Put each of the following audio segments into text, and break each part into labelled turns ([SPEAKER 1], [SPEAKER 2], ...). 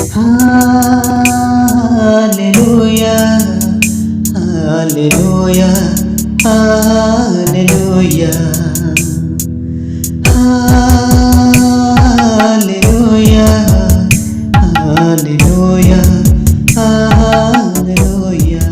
[SPEAKER 1] Hallelujah hallelujah hallelujah hallelujah hallelujah hallelujah.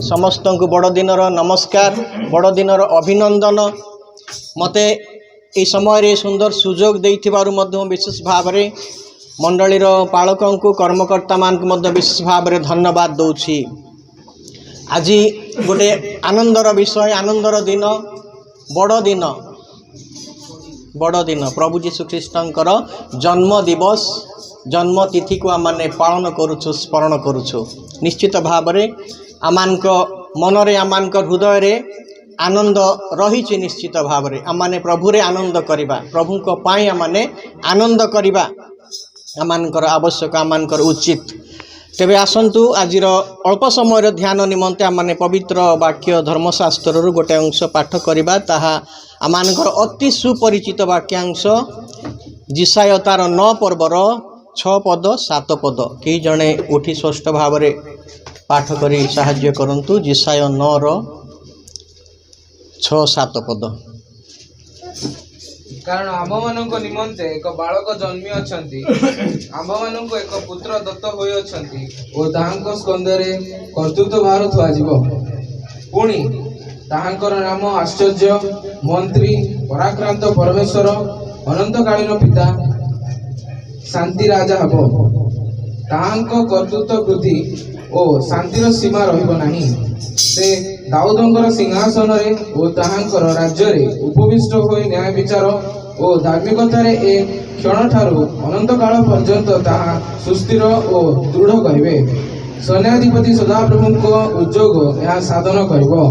[SPEAKER 2] समस्त को बड़ दिन नमस्कार बड़ दिन अभिनंदन मते ये समय सुंदर सुजोग देथिबारु विशेष भाव में मंडलीर पालक को कर्मकर्ता मान विशेष भाव में धन्यवाद दौची। आज गोटे आनंदर विषय आनंदर दिन बड़ दिन प्रभु जीशु ख्रीष्टर जन्म दिवस जन्म तिथि को आम पालन करुछु स्मरण करुछु। निश्चित भाव में आमानक मनरे आमानक हृदय रे आनंद रही निश्चित भाव में आमाने प्रभुरे आनंद करिबा प्रभु को पाई आमाने आनंद करिबा आमानकर आवश्यक आमानकर उचित। तेबे आसंतु आजिर अल्प समय ध्यान निमंते आमाने पवित्र वाक्य धर्मशास्त्र गोटे अंश पाठ करिबा ताहा आमानकर अति सुपरिचित वाक्यांश जिसाय तार 9 पर्वर 6 पद 7 पद कई जणे उठी स्पष्ट भाव में पाठ करी साहाय्य करंतु। जिसाय 9 रो 6-7 पद।
[SPEAKER 3] कारण आम्भମାନଙ୍କୁ निमंते एक बालक जन्मी अछंती आम्भମାନଙ୍କୁ एक पुत्र दत्त होई अछंती ओ ताहांक स्कंदरे कर्तृत्व भार थुआ जीवो पुणी ताहांकर नाम आश्चर्य मंत्री पराक्रांत परमेश्वर अनंतकालीन पिता शांति राजा हबो ताहांक कर्तृत्व वृद्धि ओ शांतिर सीमा रहिबो नाही। से दाऊदंकर सिंहासन रे ओ ताहांकर राज्य रे उपविष्ट होई न्याय विचार ओ धार्मिकतार ए क्षण ठारू अनंत काल पर्यंत ताहा सुस्थिर ओ दृढ़ करिवे। सैन्याधिपति सदाप्रभु को उद्योग यह साधन करिवो।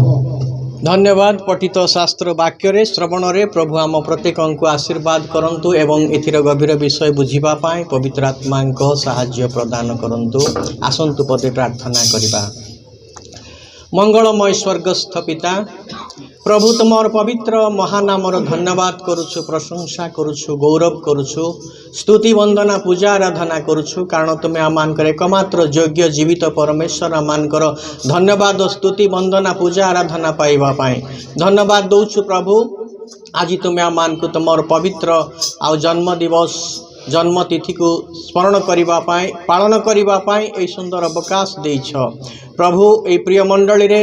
[SPEAKER 2] धन्यवाद। पठित शास्त्र वाक्य रे श्रवण रे प्रभु आम प्रत्येक को आशीर्वाद करंतु एवं एथिर गभीर विषय बुझिबा पाई पवित्र आत्मा को साहाय्य प्रदान करंतु। आसंतु पदे प्रार्थना करिबा। मंगलमय स्वर्गस्थ पिता प्रभु तुमर पवित्र महानामर धन्यवाद करुछु प्रशंसा करुछु गौरव करुछु स्तुति वंदना पूजा आराधना करुछु कारण तुम्हें आमानकर एकमात्र योग्य जीवित परमेश्वर आमानकर धन्यवाद स्तुति वंदना पूजा आराधना पाइबा पाई धन्यवाद दौछु प्रभु। आज तुम्हें आमान को तुमर पवित्र आ जन्म दिवस जन्म तिथि को स्मरण करिबा पाई पालन करिबा पाई ए सुंदर अवकाश देछ प्रभु। ए प्रिय मंडली रे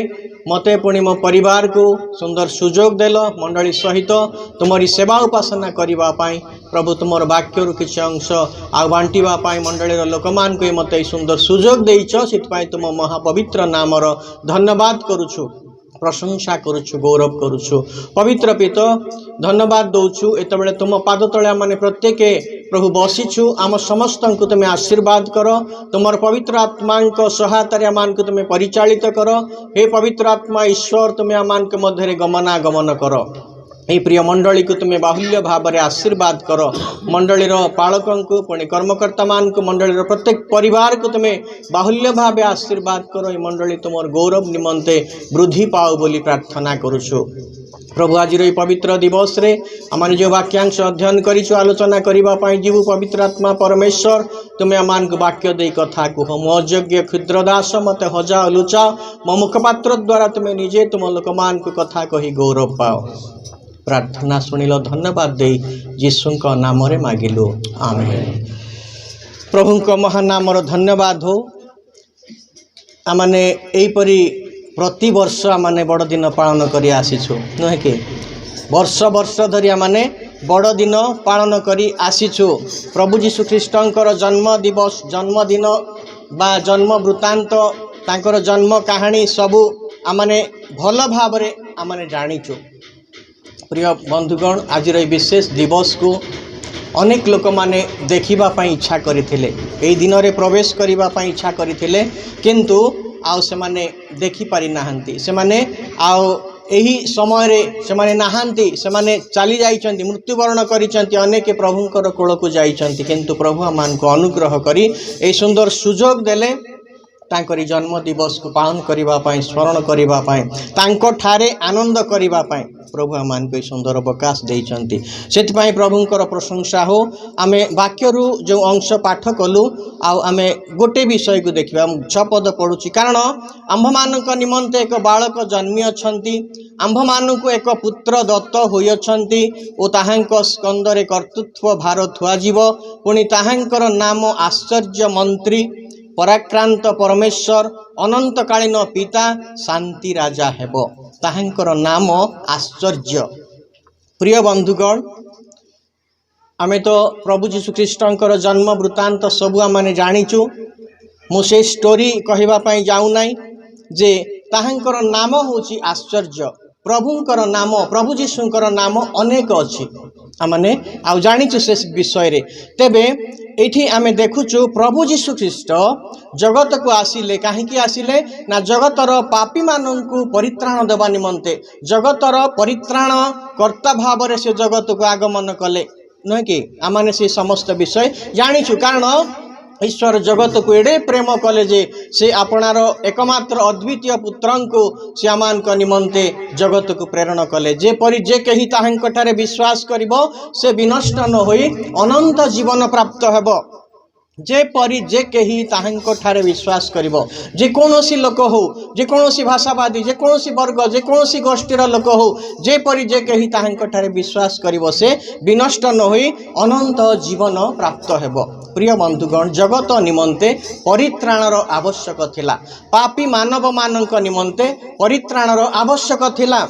[SPEAKER 2] मते पुणी मो परिवार को सुंदर सुजोग देल मंडली सहित तुमरी सेवा उपासना करिबा पाई प्रभु तुमर वाक्य किसी अंश आ बांटिबा पाई मंडलीर लोक मान को मते सुंदर सुजोग देछ सितपाई तुम महापवित्र नामर धन्यवाद करुछु प्रशंसा करुछु गौरव करुछु। पवित्र पिता धन्यवाद दौछु एतबेले तुम पाद तले माने प्रत्येक प्रभु बसीछु आम समस्त को तुम आशीर्वाद कर तुमर पवित्र आत्मा सहायतार आमान को तुम परिचालित कर। हे पवित्र आत्मा ईश्वर तुम आमान के मध्य गमनागमन कर। ये प्रिय मंडली को तुम्हें बाहुल्य भाव में आशीर्वाद कर मंडलीर पालक को पुणी कर्मकर्ता मान को मंडलीर प्रत्येक परिवार को तुम्हें बाहुल्य भाव आशीर्वाद कर। ये मंडली तुमर गौरव निमंते वृद्धि पाओ बोली प्रार्थना करुछु प्रभु। आज पवित्र दिवस रे आम जो वाक्यांश अध्ययन करिछु आलोचना करिबा पाई जीवु पवित्र आत्मा परमेश्वर तुम्हें आमान को वाक्य दे कथा कुह मो अयोग्य क्षुद्र दास मत हजा लुचा मो मुखपात्र द्वारा तुम्हें निजे तुम लोक मान को कथा कही गौरव पाओ। प्रार्थना शुणिल धन्यवाद दे यीशु नाम रे मागिलु आमेन। प्रभु को महानामर धन्यवाद हो। आमने एपरी प्रति वर्ष आमने बड़ दिन पालन करी आसीछु नुहे कि वर्ष वर्ष धरी आमने बड़ दिन पालन करी आसीछु। प्रभु जीशु ख्रीष्टर जन्म दिवस जन्मदिन बा जन्म वृत्तांत तांकर जन्म कहानी सबू आमने भल भाव रे आमने जानिछु। प्रिय बंधुगण आज विशेष दिवस को अनेक लोक माने देखिबा पाई इच्छा करथिले एई दिन रे प्रवेश करिबा पाई इच्छा करथिले किंतु आउ से माने देखि पारि नाहंती से माने आउ यही समय से माने नहांती से माने चली जाइछंती मृत्युवरण करिछंती अनेक प्रभुंकर कोल को जाइछंती किंतु प्रभु मान को अनुग्रह करी ए सुंदर सुजोग देले तांकरी जन्म दिवस को पालन करिबा पाई स्मरण करिबा पाई तांको ठारे आनंद करिबा पाई प्रभु मान को सुंदर अवकाश देइछंती सेति पाई प्रभुंकर प्रशंसा हो आमे वाक्यरु जो अंश पाठ कलु आमे गोटे विषय को देखिबा 6 पद पढुची कारण आंभ मानक निमंते एक बालक जन्मी अछंती आंभ मानक एक पुत्र दत्त होई अछंती ओ ताहांक स्कंदरे कर्तृत्व भार थुआ जीव पुनी ताहांकर नाम आश्चर्य मंत्री पराक्रांत परमेश्वर अनंतकालीन पिता शांति राजा हेबो ताहांकर नाम आश्चर्य। प्रिय बंधुगण आमे तो प्रभु जीशु ख्रीष्टंकर जन्म वृत्तांत सबु आमे जानिचु मु से स्टोरी कहिबा पई जाउ नाही जे ताहांकर नाम होची आश्चर्य प्रभुंकर नाम प्रभु जीशुंकर नाम अनेक अछि आमने आ जानिचु से विषय रे तेबे एठी आमे देखुचु प्रभु जीशु ख्रीष्ट जगत को आसिले काहेकि आसिले ना जगतर पापी माननकु परित्राण देवा निमंते जगतर परित्राण कर्ता भाव रे से जगत को आगमन कले न कि आमने से समस्त विषय जानिचु कारण ईश्वर जगत को एडे प्रेम कले जे से आपणार एकमात्र अद्वितीय पुत्रंको श्यामान को निमंते जगत को प्रेरण कले जे परि जे कही ताहांक ठारे विश्वास करिवो से विनष्ट न होई अनंत जीवन प्राप्त हेबो जे परि जे कही ताहांक ठारे विश्वास करिवो जे कोनोसी लोक हो जे कोनोसी भाषावादी जे कोनोसी वर्ग जे कोनोसी गोष्ठीर लोक हो जे परि जे कही ताहांक ठारे विश्वास करिवो से विनष्ट न होई अनंत जीवन प्राप्त हेबो। प्रिय बंधुगण जगत निमंते परित्राणर आवश्यक थिला पापी मानव मानक निमंते परित्राणर आवश्यक थिला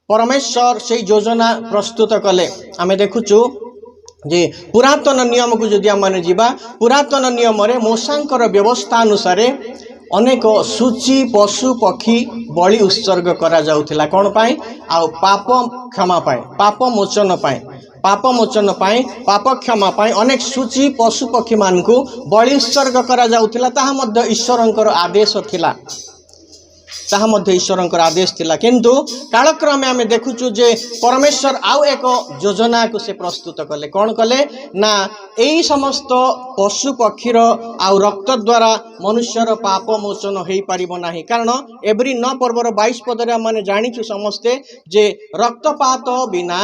[SPEAKER 2] परमेश्वर से योजना प्रस्तुत कले आमे देखुचु जे पुरातन नियम को जदि आमे जीवा पुरातन नियम रे मोशांकर व्यवस्था अनुसार अनेक सूची पशु पक्षी बलि उत्सर्ग करा जाउथिला कोन पाई आ पाप क्षमा पाई पाप मोचन पाई पाप मोचन पाई पाप क्षमा पाई अनेक सूची पशु पक्षी मान को बलि उत्सर्ग करा जाउथिला ताहा मध्ये ईश्वरंकर आदेश थिला ताहा मध्ये ईश्वरंकर आदेश थिला किंतु कालक्रमे आमे देखुचु जे परमेश्वर आउ एक योजना को से प्रस्तुत कले कोन कले ना एई समस्त पशु पक्षीर आउ रक्त द्वारा मनुष्यर पाप मोचन हेई पारिबो नाही कारण एवरी 9 पर्वर 22 पदरे माने जानिछु समस्ते जे रक्तपात बिना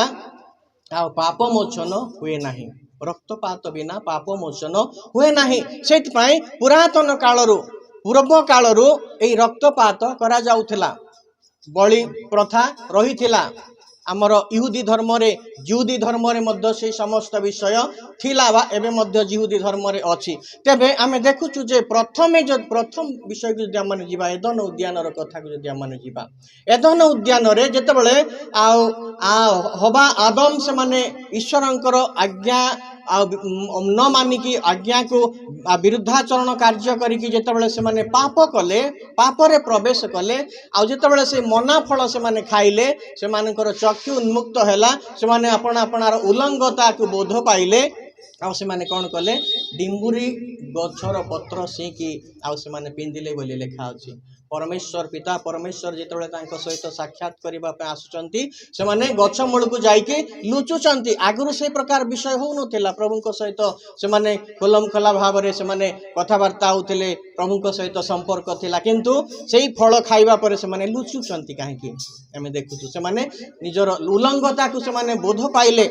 [SPEAKER 2] आ पाप मोचन हुए नाही रक्तपात बिना पाप मोचन हुए नाही सेति पई पुरातन कालरू पूर्व कालरू ए रक्तपात करा जाउथिला बलि प्रथा रहिथिला आमर इहुदी धर्म रे जिहुदी धर्म रे मध्य से समस्त विषय थिला बा एबे मध्य जिहुदी धर्म रे अछि तेबे आमे देखुचु जे प्रथम विषय को जदि आमे जिबा एदन उद्यान रो कथा को जदि आमे जिबा एदन उद्यान रे जेतेबेले आ हवा आदम से माने ईश्वरंकर आज्ञा न मानिकी आज्ञा को विरुद्धाचरण कार्य करिकी जेतेबेले से माने पाप कले पाप रे प्रवेश कले आ जेतेबेले से मना फल से माने खाइले से मानकर चक्षु उन्मुक्त हैला से माने आपणार उल्लंघता को बोध पाइले आ से माने कोन कले डिंबुरी गछर पत्र सेकी आ से माने पिंदिले बोली लेखा अछि परमेश्वर पिता परमेश्वर जेतेबेले तांको सहित साक्षात करबा पे आसुचंती से माने गछ मूल को जाइके लुचुचंती आगुरु से प्रकार विषय हो नथिला प्रभुको सहित से माने कोलम खला भाव रे से माने कथा वार्ता होतिले प्रभुको सहित संपर्क थिला किंतु सेही फल खाइबा परे से माने लुचुचंती काहेकि हमें देखुछु से माने निजर उल्लंघता को से माने बोध पाइले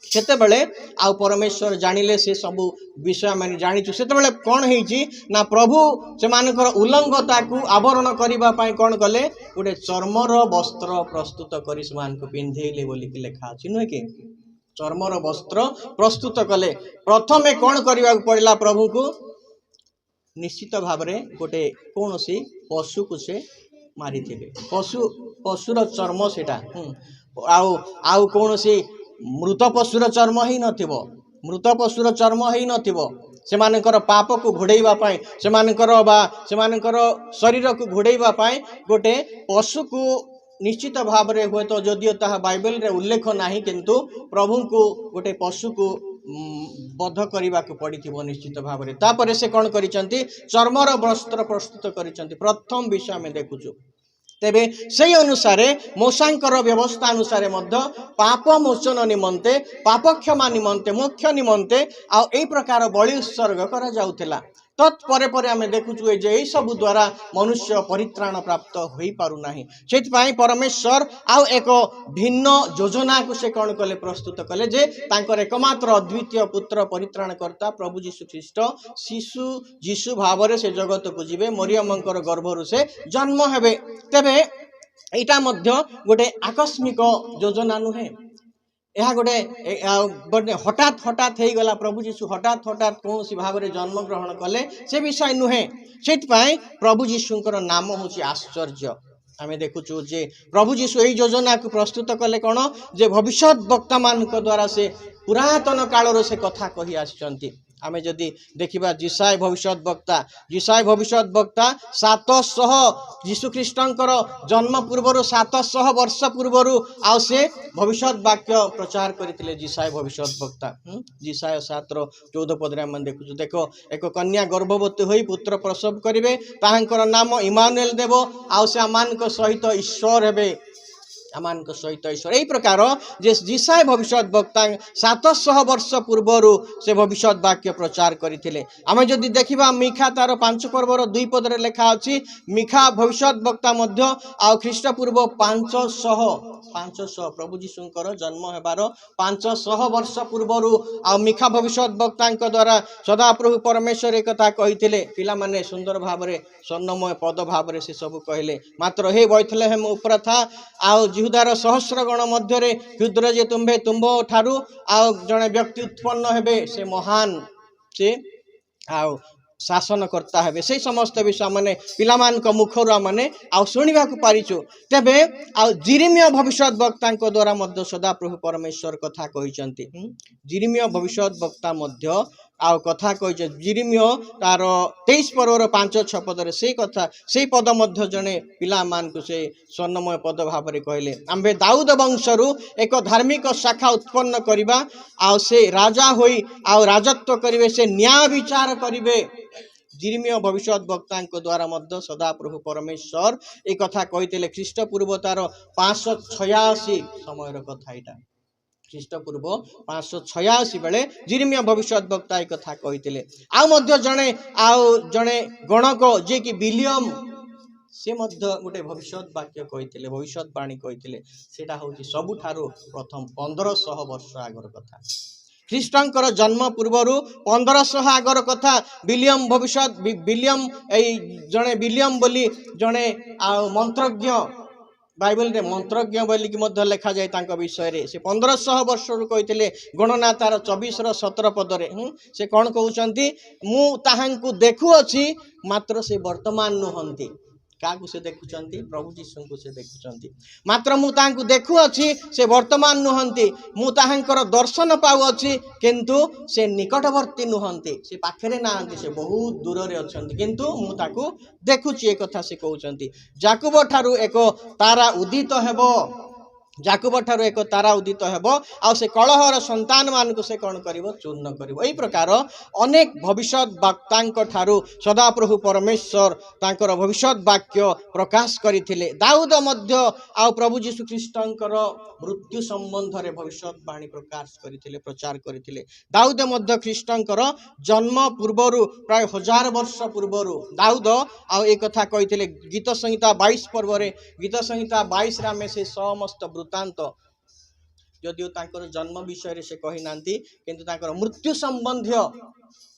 [SPEAKER 2] सेतेबेले आउ परमेश्वर जानिले से सबु विषय माने जानिछु सेतेबेले कोन हेछि ना प्रभु से मानकर उल्लंघता को आवरण करिबा पई कोन कले गोटे चर्मर वस्त्र प्रस्तुत करि समान को पिंधेले बोली कि लेखा अछि न कि चर्मर वस्त्र प्रस्तुत कले प्रथमे कोन करिबा पड़िला प्रभु को निश्चित भाव रे गोटे कोनोसी पशु को से मारिथिले पशुर चर्म सेटा आउ कोनोसी मृत पशुर चर्म ही नथिबो मृत पशुर चर्म ही नथिबो सेमानकर पाप को घोड़ेइबा पाई सेमानकर शरीर को घोड़ेइबा पाई गोटे पशु को निश्चित भाव रे हुए तो जदियो ताहा बाइबल रे उल्लेख नाही किंतु प्रभु को गोटे पशु को बध करबा को पड़िथिबो निश्चित भाव रे तापरे से कोन करिसंती चर्मर वस्त्र प्रस्तुत करिसंती प्रथम विषय में देखुछु तेबे सेई अनुसारे मोशांकर व्यवस्था अनुसारे मध्य पाप मोचन निमंते पाप क्षमा निमंते मोक्ष निमंते आ एई प्रकार बलि उत्सर्ग करा जाउथिला। तत्परे परे आमे देखुछु जे एई सब द्वारा मनुष्य परित्राण प्राप्त होई पारु नाही। सेति परमेश्वर आउ एक भिन्न योजना को से कौन कले प्रस्तुत कले जे तांकर एकमात्र अद्वितीय पुत्र परित्राण करता प्रभु जीशु ख्रीष्ट शिशु जीशु भावरे से जगत को जीवे मरियमंकर गर्भरु से जन्म हेबे। तेबे एटा मध्य गोटे आकस्मिक योजना नुहे। यह गोटे हठात हठात हो गला प्रभु जीशु हठात हठात कौन सी भाव में जन्म ग्रहण कले से विषय नुहे। से प्रभु जीशुंकर नाम हूँ आश्चर्य। आमे देखुचु जे प्रभु जीशु यही योजना को प्रस्तुत कले कौन जे भविष्य वक्ता मान द्वारा से पुरातन कालर से कथा कही आछंती। आमे जदि देखिबा जिसाय भविष्य वक्ता 700 यीशु ख्रीष्टंकर जन्म पूर्वर 700 वर्ष पूर्वर आ से भविष्य वाक्य प्रचार करथिले जिसाय भविष्य वक्ता। जिसाय 7:14 पदरे हम देखुछु देखो एक कन्या गर्भवती होई पुत्र प्रसव करिवे ताहांकर नाम इमानुएल देबो आ से आमानक सहित ईश्वर हेबे आमान सहित ईश्वर। यही प्रकार जे जिसाय भविष्य वक्ता 700 वर्ष पूर्वर से भविष्य वाक्य प्रचार करथिले। आमे जदि देखिबा मिखा तार 5 पर्वर 2 पदरे लेखा अछि मिखा भविष्य वक्ता मध्य आ ख्रीष्ट पूर्व 500 प्रभु जीशुंकर जन्म हेबार 500 वर्ष पूर्वर आ मिखा भविष्य वक्ता द्वारा सदाप्रभु परमेश्वर एक कथा कहिथिले पिला माने सुंदर भाबरे स्वर्णमय पद भाबरे से सब कहले मात्र हे बैथलेहेम उपर था आ जिहुदार सहस्र गण मध्य क्षुद्र जे तुम्भे तुम्भ ठारू आ जड़े व्यक्ति उत्पन्न हेबे से महान से आ शासन करता है से समस्त विषय माने पिलामान को मुखर माने आ शुणा पारिचु। तेबे आ जिरिमिया भविष्य वक्ता द्वारा मध्य सदा प्रभु परमेश्वर कथा कहिसंती। जिरिमिया भविष्य वक्ता मध्य आ कथा कहि जिरिमिया तार 23 पर्वर 5-6 पदरे से कथा से पद मध्य जने पिलामान को से स्वर्णमय पद भावरे कहले आम्भे दाऊद वंशरु एक धार्मिक शाखा उत्पन्न करिबा आ से राजा होई आ राजत्व करिवे से न्याय विचार करिवे। जिरिमिया भविष्य वक्ता द्वारा मध्य सदा प्रभु परमेश्वर एक कथा कहिथिले ख्रीष्ट पूर्व तार 586 समय कथा एटा ख्रीष्ट पूर्व 586 बेले जिरिमिया भविष्य वक्ता एक कथा कहिथिले। आ मध्य जणे गणक जे कि विलियम से मध्य गोटे भविष्य वाक्य कहिथिले भविष्यवाणी कहिथिले सेटा होची सबुठारो प्रथम 1500 वर्ष आगर कथा ख्रीष्टंकर जन्म पूर्वर 1500 आगर कथा विलियम जड़े विलियम बोली जड़े मंत्रज्ञ बाइबल रे मंत्रज्ञ बोली कि मध्य लिखा जाए तांका विषय रे से 1500 वर्ष कहिथिले गणना तार 24-17 पदरे से कौन कहउचंती मु ताहांकु देखु अछि मात्र से वर्तमान नुहंती काकु से देखुचंती प्रभु जीशु को से देखुचंती मात्र मु तांकु देखु अछि से वर्तमान नुहंती मु ताहांकर दर्शन पाउ अछि किंतु से निकटवर्ती नुहंती से पाखरे नाहंती से बहुत दूर रे अछंती किंतु मु ताकु देखुची एक कथा से कहउचंती। जाकुब ठारू एक तारा उदित हेबो जाकुब ठारू एक तारा उदित हेबो आ से कलहर संतान मान को से कौन करिवो चूर्ण करिवो। एई प्रकार अनेक भविष्य वक्ता ठारू सदा प्रभु परमेश्वर तांकर भविष्य वाक्य प्रकाश करिथिले। दाऊद मध्य आ प्रभु जीशु ख्रीष्टंकर मृत्यु संबंध रे भविष्यवाणी प्रकाश करिथिले प्रचार करिथिले। दाऊद मध्य ख्रीष्टंकर जन्म पूर्वरु प्राय 1000 वर्ष पूर्वरु दाऊद आ एक कथा कहिथिले गीत संहिता 22 पर्व रे गीत संहिता 22 रा में से समस्त वृत्तांत यदिओ तांकर जन्म विषय रे से कहि नांती किंतु तांकर मृत्यु संबंधी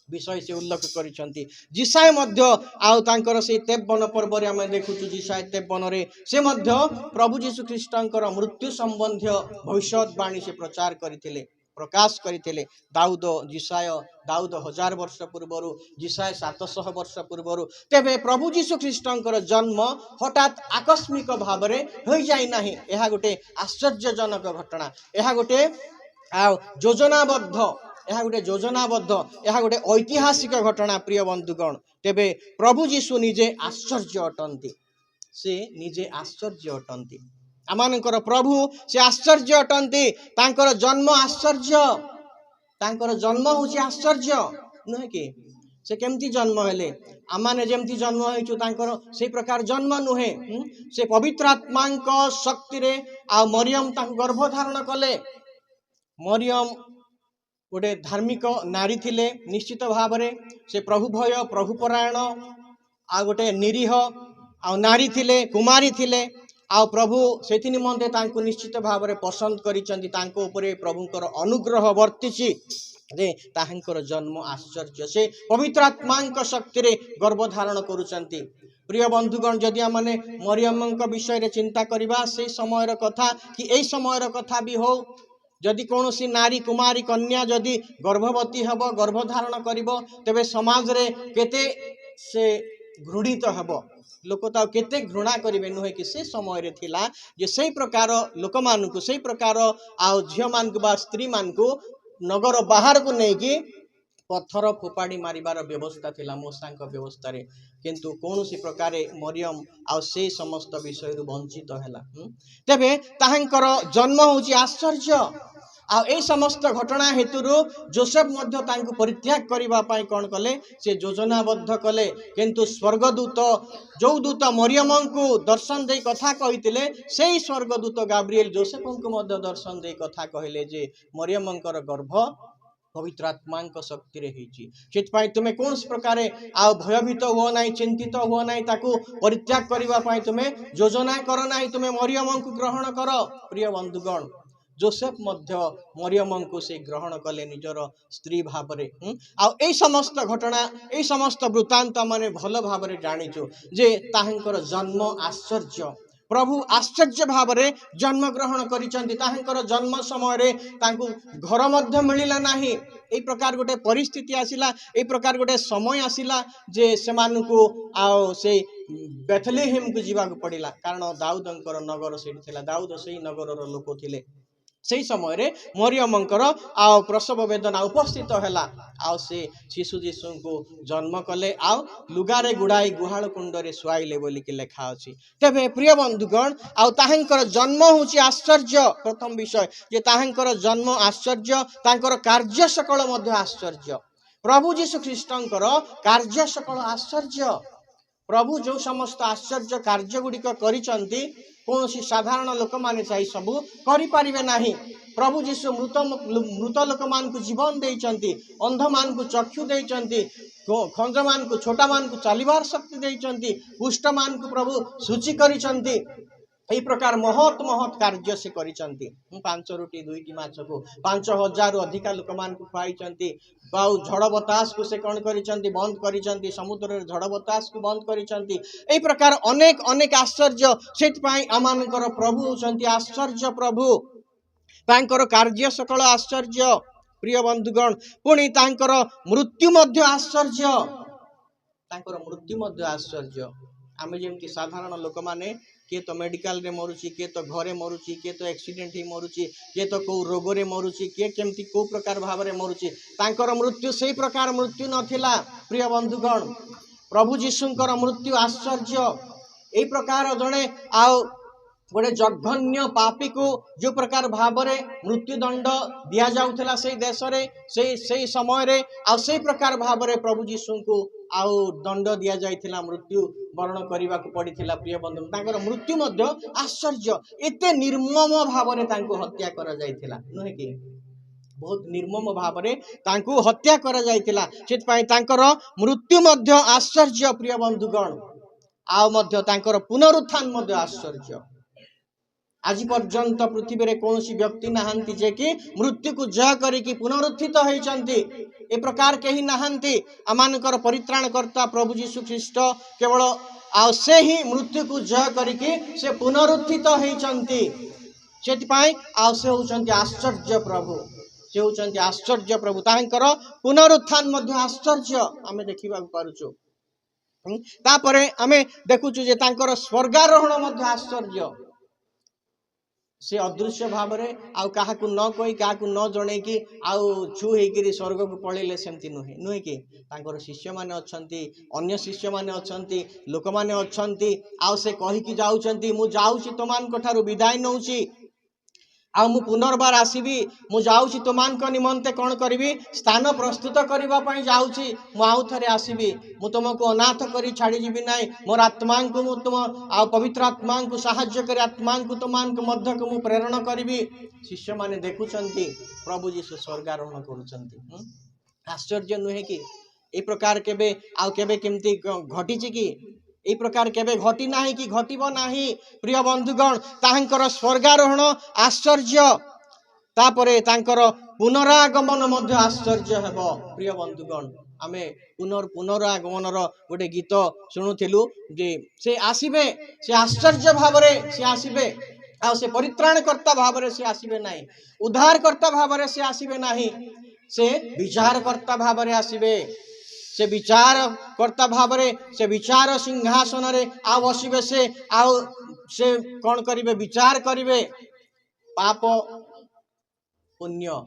[SPEAKER 2] विषय से उल्लेख करिसंती। जिसाय मध्य आउ तांकर से 53 पर्व रे हम देखुछु जिसाय 53 रे से मध्य प्रभु जीशु ख्रीष्टंकर मृत्यु संबंधी भविष्यवाणी से प्रचार करिथिले प्रकाश करिथिले। दाऊद 1000 वर्ष पूर्वरु जिसाय 700 वर्ष पूर्वरु। तेबे प्रभु जीशु ख्रीष्टंकर जन्म हठात आकस्मिक भाव में हो जाई नाही। एहा गोटे आश्चर्यजनक घटना एहा गोटे योजनाबद्ध यह गोटे ऐतिहासिक घटना प्रिय बंधुगण। तेबे प्रभु जीशु निजे आश्चर्य अटंती से निजे आश्चर्य अटंती आमानकर प्रभु से आश्चर्य अटंती तांकर जन्म आश्चर्य तांकर जन्म होची आश्चर्य नुहे कि से केमती जन्म हेले आमाने जेमती जन्म होइछु तांकर से प्रकार जन्म नुहे से पवित्र आत्मा शक्ति रे आ मरियम तांको गर्भ धारण कले। मरियम गोटे धार्मिक नारी थिले निश्चित भाव से प्रभु भय प्रभु परायण आ गोटे निरीह आ नारी थिले कुमारी थिले आ प्रभु से निमंते तांको निश्चित भाव में पसंद करिसंती तांको उपरे प्रभुंकर अनुग्रह वर्तिछि जे ताहांकर जन्म आश्चर्य से पवित्र आत्मा शक्ति रे गर्भ धारण करुचंती। प्रिय बंधुगण जदि आमने मरियम विषय रे चिंता करिबा से समय कथा कि एई समय कथा भी हो जदि कौन सी नारी कुमारी कन्या जदि गर्भवती हब गर्भ धारण करिबो तेबे समाज रे केते से घृणित हब लोक तो केते घृणा करेंगे नुहे कि से समय रे थिला जे से प्रकार लोक मानकु से प्रकार आ झियो मानकु बा स्त्री मानकु नगर बाहर को नहीं कि पत्थर फोपाड़ी मारिबार व्यवस्था थिला मूसांक व्यवस्था रे किंतु कौन सी प्रकार मरियम आ से समस्त विषय वंचित हैला। तेबे ताहांकर जन्म होची आश्चर्य आ ए समस्त घटना हेतु जोसेफ मध्य तांको परित्याग करिबा पाई कोन कले से योजनाबद्ध कले किंतु स्वर्गदूत जो दूत मरियम को दर्शन दे कथा कहितिले सेही स्वर्गदूत गाब्रिएल जोसेफ को मध्य दर्शन दे कथा कहले जे मरियमंकर गर्भ पवित्र आत्मा शक्ति रे होइछि सेतपाई तुमे कौन प्रकार आ भयभीत हो ना चिंतित हो ना ताकू परित्याग करिबा पाई तुमे योजना कर ना तुमे मरियम को ग्रहण कर। प्रिय बंधुगण जोसेफ मध्य मरियम को से ग्रहण कले निजर स्त्री भाव में आ समस्त घटना ए समस्त वृत्तांत माने भल भाव में जानिचु जे ताहांकर जन्म आश्चर्य प्रभु आश्चर्य भाव में जन्म ग्रहण करिसंती। ताहांकर जन्म समय रे तांकु घर मध्य मिलिला नाही ए प्रकार गोटे परिस्थिति आसिला ए प्रकार गोटे समय आसिला जे सेमानकु आ से बेथलेहेम को जीवा को पड़िला कारण दाऊदंकर नगर सेठी थिला दाऊद सेही नगरर लोक थिले से समय रे मरियमंकर आ प्रसव वेदना उपस्थित हैला आ से शिशु जीशु को जन्म कले आ लुगारे गुड़ाई गुहाल कुंड रे सुआइले बोली के लेखा अछि। तेबे प्रिय बंधुगण आ ताहांकर जन्म होची आश्चर्य प्रथम विषय जे ताहांकर जन्म आश्चर्य तांकर कार्य सकल मध्य आश्चर्य प्रभु जीशु ख्रीष्टंकर कार्य सकल आश्चर्य प्रभु जो समस्त आश्चर्य कार्य गुड़िक करिसंती कौन सी साधारण लोक माने चाहि सबु करि पारिबे नाही। प्रभु जीशु मृत लोक मान को जीवन देइचंती अंध मान को चक्षु देइचंती खंज मान को छोटा मान को चलिबार शक्ति देइचंती कुष्ठ मान को प्रभु सूची करिसंती एई प्रकार महत महत कार्य से करिसंती 5 रोटी 2 माछ को 5000 अधिका लोक मान को खुआइचंती बाउ झड़ बतास को से कौन करिसंती बंद करिसंती समुद्र रे झड़ बतास को बंद करिसंती एई प्रकार अनेक अनेक आश्चर्य सेत पई आमानकर प्रभु होचंती आश्चर्य प्रभु तांकर कार्य सकल आश्चर्य। प्रिय बंधुगण पुणी तांकर मृत्यु मध्य आश्चर्य तांकर मृत्यु मध्य आश्चर्य आमे जेमती साधारण लोक माने किए तो मेडिकल रे मरुची किए तो घरे मरुची किए तो एक्सीडेंट ही मरुची किए तो कौ रोग रे मरुची किए केमती को प्रकार भाव रे मरुची तांकर मृत्यु सेही प्रकार मृत्यु नथिला। प्रिय बंधुगण प्रभु जीशुंकर मृत्यु आश्चर्य एई प्रकार जड़े आ गोटे जघन्य पापी को जो प्रकार भाव में मृत्युदंड दिया जाउथला से देश रे से समय रे आ से प्रकार भाव में प्रभु जीशु को आउ दंड दिया जाइथिला मृत्यु वर्ण करने को पड़ीथिला। प्रिय बंधु तांकर मृत्यु मध्य आश्चर्य एते निर्मम भाव में तांको हत्या करा जाइथिला नुहे कि बहुत निर्मम भाव में तांको हत्या करा जाइथिला सेत पई तांकर मृत्यु मध्य आश्चर्य। प्रिय बंधुगण आ मध्य तांकर पुनरुत्थान मध्य आश्चर्य आज पर्यंत पृथ्वी रे कौन व्यक्ति नहांती जे कि मृत्यु को जय करिकी पुनरुत्थित होइचंती ए प्रकार केही नहांती आमानकर परित्राणकर्ता प्रभु जीशु ख्रीष्ट केवल आ से ही मृत्यु को जय करिकी से पुनरुत्थित होइचंती सेति पई आ से होचंती आश्चर्य प्रभु से होचंती आश्चर्य प्रभु तांकर पुनरुत्थान मध्य आश्चर्य आमे देखिबा पारुछु। तापरे आमे देखुछु जे तांकर स्वर्गारोहण मध्य आश्चर्य से अदृश्य भाव में आउ क्या न कही क्या न जड़े कि आउ छु होकर स्वर्ग को पलैले सेमती नुहे नुहे कि तांकर शिष्य माने अछंती अन्य शिष्य माने अछंती लोक माने अछंती आउ से कहिकी जाउछंती मु जाउछि तमान को ठारू विदाय नउछि आ मु पुनर्बार आसबि मु जाऊँगी तुमको निमंते कौन करी स्थान प्रस्तुत करने जाऊँगी मु आउ थे आसबि मु तुमको अनाथ कर छाड़ी जीवी ना मोर आत्मा को मु तुम आ पवित्र आत्मा को साहाय्य कर आत्मा को तुमको मध्य को मु प्रेरण करी। शिष्य माने देखुंती प्रभु जीशु स्वर्गारोहण करुँच। आश्चर्य नुहे कि ए प्रकार केबे आउ केबे केमती घटी कि ए प्रकार केबे घटी नाही कि घटिब नाही। प्रिय बंधुगण तांकर स्वर्गारोहण आश्चर्य तापरे तांकर पुनरागमन मध्य आश्चर्य हेबो। प्रिय बंधुगण आमे पुनरागमनर गोटे गीत शुणुथिलु जे से आसीबे से आश्चर्य भावरे से आसीबे आ से परित्राणकर्ता भावरे से आसीबे नाही उद्धारकर्ता भावरे से आसीबे नाही से विचारकर्ता भावरे आसीबे से विचार कर्ता भावरे से विचार सिंहासन रे आ बसिबे से कौन करिवे विचार करिवे पाप पुण्य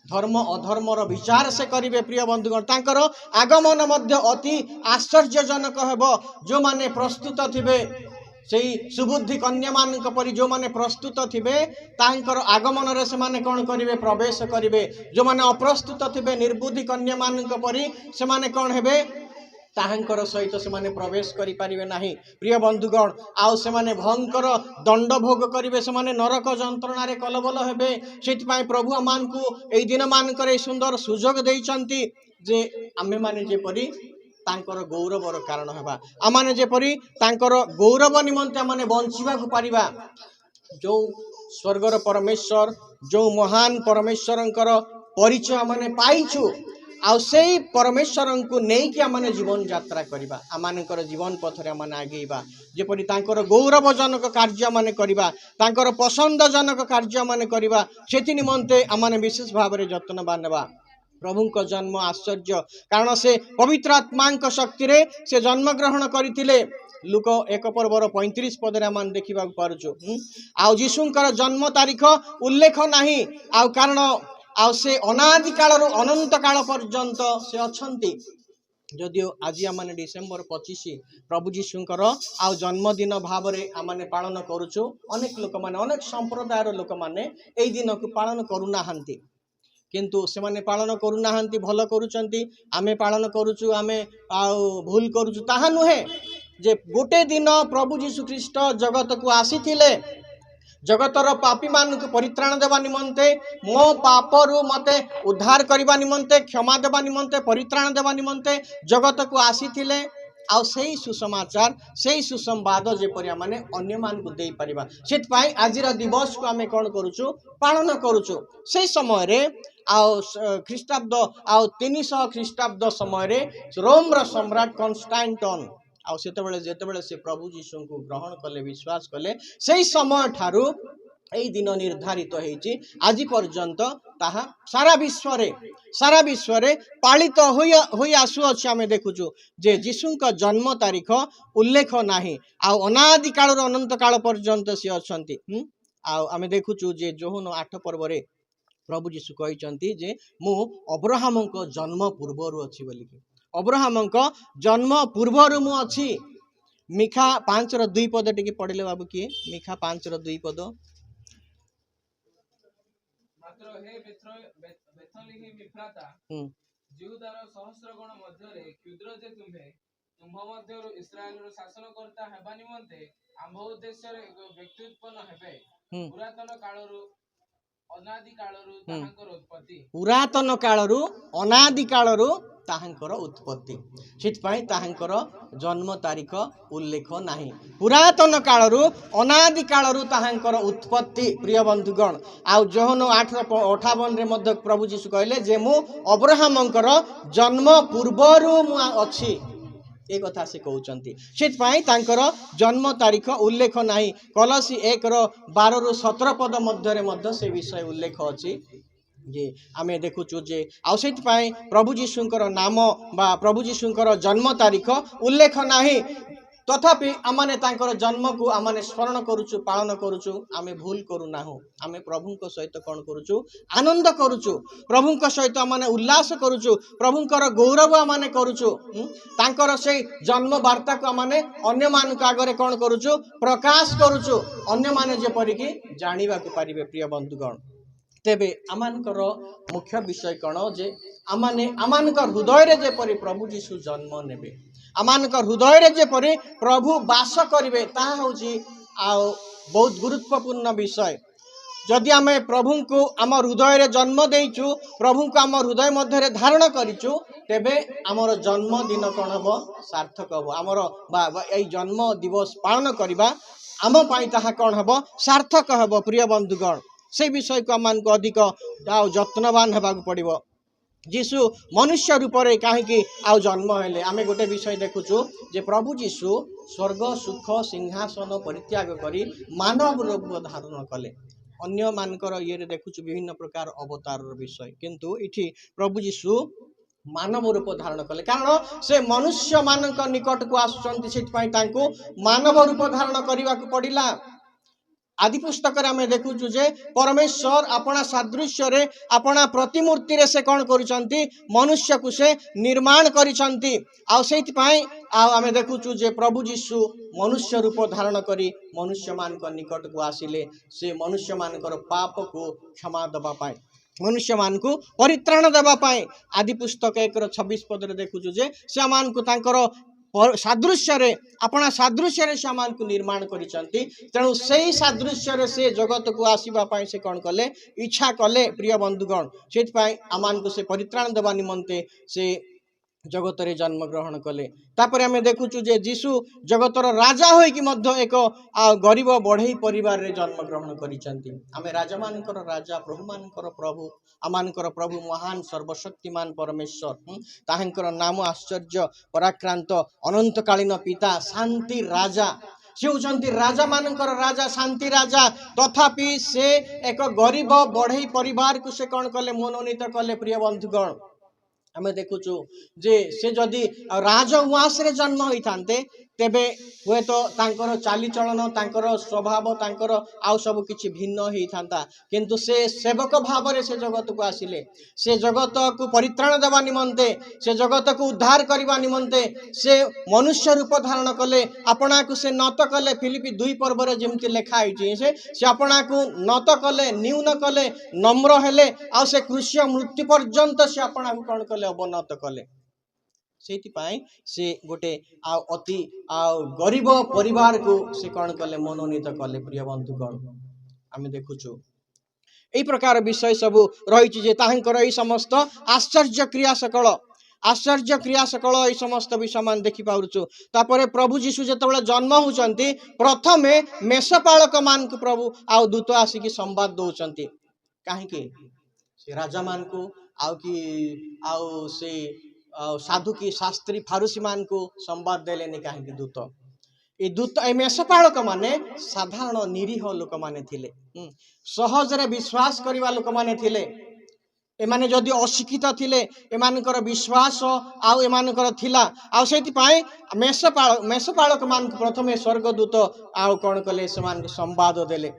[SPEAKER 2] धर्म अधर्मर विचार से करिवे। प्रिय बंधुगण तांकर आगमन मध्य अति आश्चर्यजनक हेबो। जो माने प्रस्तुत थिबे सेई सुबुद्धि कन्या मान परी जो माने प्रस्तुत थिबे तांकर आगमन रे से माने कौन करिवे प्रवेश करिवे। जो माने अप्रस्तुत थिबे निर्बुद्धि कन्या मान परी से माने कौन हेबे ताहांकर सहित से माने प्रवेश करि पारिबे नाही। प्रिय बंधुगण आउ से माने भयंकर दंड भोग करिवे से माने नरक जंत्रणा रे कलबल हेबे। सेति पई प्रभु आमान को एई दिन मान करे सुंदर सुजोग देइचंती जे आमे माने जेपरी तांकर गौरवर कारण हेबा आमाने जेपरी तांकर गौरव निमंते आमाने बंचिबा को पारिबा। जो स्वर्गर परमेश्वर जो महान परमेश्वरंकर परिचय आमाने पाइछु आ सेई परमेश्वर को नहीं कि आमाने जीवन यात्रा करिबा आमानकर जीवन पथरे आमाने आगेइबा जेपरी तांकर गौरवजनक कार्य आमाने करिबा तांकर पसंदजनक कार्य आमाने करिबा सेति निमंते आमाने विशेष भाव रे यत्नवान हेबा। प्रभु का जन्म आश्चर्य कारण से पवित्र आत्मा शक्ति रे से जन्म ग्रहण करथिले। लुक 1 पर्वर 35 पदरे आम देखा पार्छु आउ जीशुंकर जन्म तारीख उल्लेख नाही आउ कारण आउ से अनादि काल अनंत काल पर्यंत से अच्छंती। जदियो आज आम डिसेम्बर 25 प्रभु जीशुंकर आउ जन्मदिन भाव में आम पालन करुचु अनेक लोक माने अनेक संप्रदायर लोक माने एई दिन को पालन करूनाहांती किंतु से माने पालन करूनाहांती भल करूचंती आमे पालन करुचु आमे आउ भूल करुचु ताहा नुहे जे गोटे दिन प्रभु जीशु ख्रीष्ट जगत को आसीथिले जगतर पापी मान को परित्राण देवा निमंते मो पापरु मते उद्धार करबा निमंते क्षमा देवा निमंते परित्राण देवा निमंते जगत को आसीथिले आउ सेही सुसमाचार सेही सुसंवाद जेपरि माने अन्य मान को देई परिबा सेत पाई आजिर दिवस को आमे कोन करूचु पालन करूचु। सेही समय रे आउ ख्रीष्टाब्द आउ 300 ख्रीष्टाब्द समय रे रोम रा सम्राट कॉन्स्टेंटाइन आउ जेतेबेले से प्रभु जीशु को ग्रहण कले विश्वास कले सेही समय ठारू एई दिन निर्धारित होईची आज पर्यंत ताहा सारा विश्व रे पालित होई आसु अछि। आमे देखुछु जे जीशुंक जन्म तारीख उल्लेख नाही आउ अनादि काल अनंत काल पर्यंत से अछंती। आउ आमे देखुछु जे जोहन 8 पर्व रे प्रभु जीशु कहिचंती जे मु अब्राहमक जन्म पूर्वरु अछि बोली अब्राहमक जन्म पूर्वरु मु अछि। मिखा 5:2 पद टिके पढिले बाबू किए मिखा 5:2 पद
[SPEAKER 3] मात्र हे बेथलेहेम एफ्राता जिहुदार सहस्रगण मध्यरे क्षुद्र जे तुम्भ मध्यरु इस्राएलर शासनकर्ता हेबा निमंते आम्भ उद्देश्य रे एक व्यक्ति उत्पन्न हेबे पुरातन कालरु पुरातन कालरु अनादि कालरु ताहांकर उत्पत्ति सितपाई ताहांकर जन्म तारीख उल्लेख नाही पुरातन कालरु अनादि कालरु ताहांकर उत्पत्ति। प्रिय बंधुगण आउ जोहन 8:58 रे मध्य प्रभु जीशु कहले जे मु अब्राहमंकर जन्म पूर्वरु मु अछि ए कथा से कहउचंती सितपाई तांकर जन्म तारीख उल्लेख नाही। कलसी 1:12-17 पद मध्य रे मध्य से विषय उल्लेख अछि जे आमे देखुचु जे आउ सितपाई प्रभु जीशुंकर नाम बा प्रभु जीशुंकर जन्म तारीख उल्लेख नाही।
[SPEAKER 2] तथापि आमने तांकर जन्म को आमने स्मरण करूचु पालन करूचु आमे भूल करू नाहु आमे प्रभु को सहित कौन करूचु आनंद करूचु प्रभु को सहित आमने उल्लास करूचु प्रभुंकर गौरव आमने करूचु तांकर से जन्म वार्ता को आमने अन्य मान को आगरे कौन करूचु प्रकाश करूचु अन्य माने जेपरि कि जानिबा को पारिबे प्रिय बंधुगण तेबे आमानकर मुख्य विषय कौन जे आमानकर हृदय रे जेपरि प्रभु यीशु जन्म नेबे आमानकर हृदय रे जेपरि प्रभु वास करिवे ताहा होची आ बहुत गुरुत्वपूर्ण विषय जदि आमे प्रभु को आम हृदय रे जन्म देइचु प्रभु को आम हृदय मध्य रे धारण करिचु तेबे आमर जन्म दिन कौन हबो सार्थक हबो आमर एई जन्म दिवस पालन करिबा आम पाई ताहा कौन हबो सार्थक हबो प्रिय बंधुगण से विषय को आम अधिक जत्नवान होगा पड़ो जीशु मनुष्य रूप से कहीं आउ जन्म हेले आमे गोटे विषय देखुचु जे प्रभु जीशु स्वर्ग सुख सिंहासन परित्याग करी मानव रूप धारण कले अन्य मानकर ये देखुचु विभिन्न प्रकार अवतार विषय किंतु इठी प्रभु जीशु मानव रूप धारण कले कारण से मनुष्य मान निकट को आसुँच मानव रूप धारण करने को पड़ा आदि पुस्तक आमे देखुचु जे परमेश्वर अपना सादृश्य रे अपना प्रतिमूर्ति रे से कौन करिसंती मनुष्य को से निर्माण करिसंती आ सेति पई आमे देखुचु जे प्रभु यीशु मनुष्य रूप धारण करी मनुष्य मान को निकट को आसिले से मनुष्य मान पाप को क्षमा दबा पाए मनुष्य मान को परित्राण देवा पाए आदि पुस्तक 1:26 पद रे देखुचु जे से मान को तांकर सादृश्य रे अपना सादृश्य रे सामान को निर्माण करिसंती तेणु सेही सादृश्य रे से जगत को आसीबा पाई से कौन कले इच्छा कले प्रिय बंधुगण सेति पाई आमान को से परित्राण देवा निमंते से जगत रे जन्म ग्रहण कले तापर आमे देखुचु जे जीशु जगतर राजा होई कि मध्य एक गरीब बढ़ई परिवार रे जन्म ग्रहण करिसंती आमे राजा मानकर राजा प्रभु मानकर प्रभु आमानकर प्रभु महान सर्वशक्तिमान परमेश्वर ताहांकर नाम आश्चर्य पराक्रांत अनंतकालीन पिता शांति राजा से होचंती राजा मानकर राजा शांति राजा तथापि से एक गरीब बढ़ई परिवार को से कौन कले मनोनीत कले प्रिय बंधुगण आमे देखुचु जे से जदि राजउवास रे जन्म होइथांते तेबे हुए तो तांकर चाली चलन तांकर स्वभाव तांकर आउ सब किछि भिन्न होइथांता किंतु से सेवक भाव रे से जगत को आसिले से जगत को परित्राण देवा निमंते से जगत को उद्धार करबा निमंते से मनुष्य रूप धारण कले अपना को से नत कले फिलिपी 2 पर्व रे जेमति लिखा होइछि से अपना को नत कले न्यून कले नम्र हेले आ से क्रूस्य मृत्यु पर्यंत से अपना को कोन कले अवनत कले से गोटे अति गरीब परिवार को से कौन कले मनोनीत कले प्रिय बंधुगण आमे देखुचु एई प्रकार विषय सब रही जे ताहंकर एई समस्त आश्चर्य क्रिया सकल एई समस्त विषय मान देखि पाउछु तापरे प्रभु यीशु जेतबेले जन्म होचंती प्रथमे मेषपालक मान को प्रभु आ दूत आसिकी संवाद दउचंती काहे कि से राजा मान को आउ से साधु की शास्त्री फारूसी मान को संवाद देलेनि कहीं दूत ए मेषपालक माने साधारण निरीह लोक माने थिले सहज रे विश्वास करिवा लोक माने थिले एमाने जदि अशिक्षित थिले एमानकर विश्वास आउ एमानकर थिला आउ सेति पाए मेषपालक मान को प्रथमे स्वर्गदूत आउ कोन कले समान संवाद देले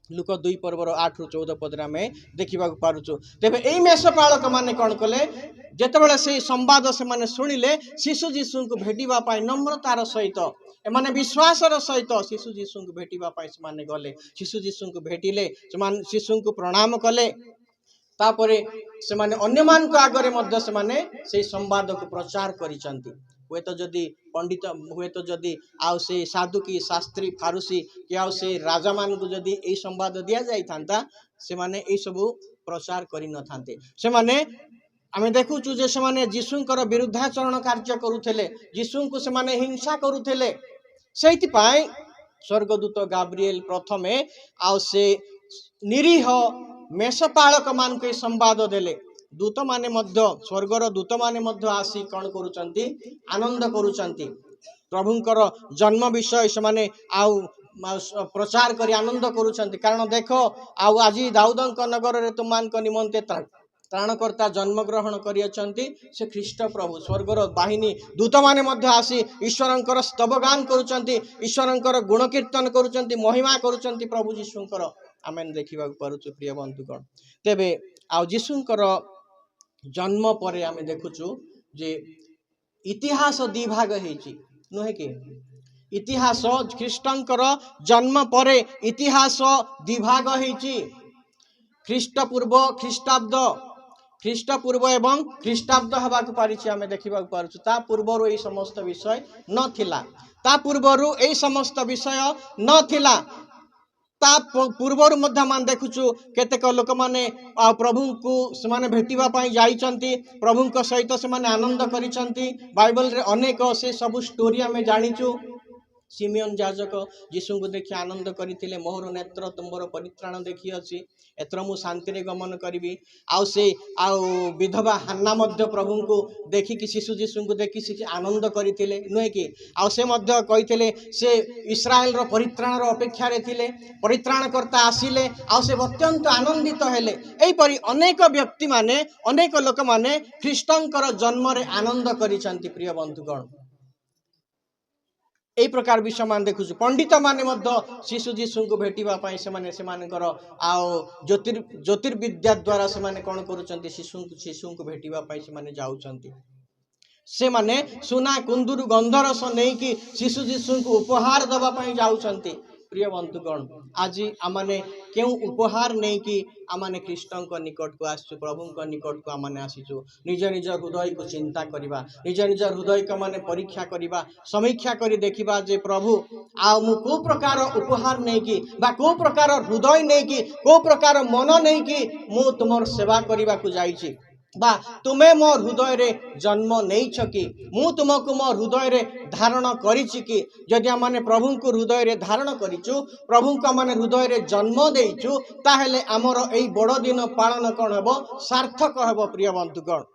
[SPEAKER 2] लुक 2 पर्वर 8 ରୁ 14 पद में देखा पारुचु तेबे एई मेषपालक माने कौन कले जेतेबेले से संवाद से माने सुनिले शिशु जीशु को भेटिबा पाई नम्रतार सहित एमाने विश्वासर सहित शिशु जीशु को भेटिबा पाई से माने गले शिशु जीशु को भेटिले से माने शिशु को प्रणाम कले तापरे से माने अन्य मान को आगरे मध्य से माने से संवाद को प्रचार करिसंती हुए तो जदि पंडित हुए तो जदि आउ से साधु की शास्त्री फारूसी कि आउ से राजा मान को जदि ए संवाद दिया जाई थांता से माने ए सब प्रचार करि न थांते से माने आमे देखुचु जे से माने जीशुंकर विरुद्धाचरण कार्य करूथले जीशु को से माने हिंसा करूथले सेति पाई स्वर्गदूत गाब्रिएल प्रथमे आउ से निरीह मेषपालक मान को संवाद देले दूत माने मध्य स्वर्गर दूत माने मध्य आसी कौन करूचंती आनंद करूचंती प्रभुंकर जन्म विषय से माने आउ प्रचार करी आनंद करूचंती कारण देखो आउ आज दाऊदंक नगर रे तुमान को निमंते त्राणकर्ता जन्मग्रहण करियछन्ति से ख्रीष्ट प्रभु स्वर्गर बाहिनी दूत माने मध्य आसी ईश्वरंकर स्तवगान करुछन्ति ईश्वरंकर गुणकीर्तन करुछन्ति महिमा करुछन्ति प्रभु जीशुंकर आमेन देखिबा पारुछु प्रिय बंधुगण तेबे आ जीशुंकर जन्म परे आमे देखुछु जे इतिहास दी भाग हेछि नुहे कि इतिहास ख्रीष्टंकर जन्म परे इतिहास दी भाग हेछि ख्रीष्ट पूर्व एवं ख्रीष्टाब्द हबाक पारिछि आमे देखिबा पारुछु ता पूर्वरु एई समस्त विषय नथिला ता पूर्वरु एई समस्त विषय नथिला ता पूर्वरु मध्य मान देखुछु केतेक लोक माने प्रभु को से भेटिबा पई जाइछन्ति प्रभु को सहित से आनंद करिछन्ति बाइबल रे अनेक से सब स्टोरी आमे जानिछु सिमियन याजक जीशु को देखि आनंद करथिले मोहर नेत्र तुमर परित्राण देखि अछि एतर मु शांति रे गमन करिवि आउ से आउ विधवा हन्ना मध्य प्रभु को देखि कि शिशु जीशु को देखि से आनंद करथिले नुहे कि आउ से मध्य कहिथिले से इस्राएल रो परित्राण रो अपेक्षा रे थिले परित्राण करता आसिले आउ से अत्यंत आनंदित हेले एई परि अनेक व्यक्ति माने अनेक लोक माने ख्रीष्टंकर जन्म रे आनंद करिसंति प्रिय बंधुगण एई प्रकार विषय मान देखुछु पंडित माने मध्य शिशु जीशु को भेटिबा पई से मानकर आओ ज्योतिर्विद्या द्वारा से माने कोन करूचंती शिशु को भेटिबा पई से माने जाउचंती से माने सुना कुंदुरु गंधरस नै कि शिशु जीशु को उपहार दबा पई जाउचंती प्रिय बंधुगण आज आमाने केउ उपहार नहीं कि आमाने कृष्ण को निकट को आसु प्रभु को निकट को आमाने आसीचु निज निज हृदय को चिंता करिबा निज निज हृदय को माने परीक्षा करिबा समीक्षा करी देखिबा जे प्रभु आ मु को प्रकार उपहार नहीं कि बा को प्रकार हृदय नहीं कि को प्रकार मन नहीं कि मु तुमर सेवा करिबा को जाईची बा तुमे मो हृदय रे जन्म नहीं छकी मु तुमको मो हृदय रे धारण करिछि कि जदि माने प्रभु को हृदय रे धारण करिछु प्रभु को माने हृदय रे जन्म देइछु ताहेले हमर एई बड़ दिन पालन कोन हेबो सार्थक हेबो प्रिय बंधुगण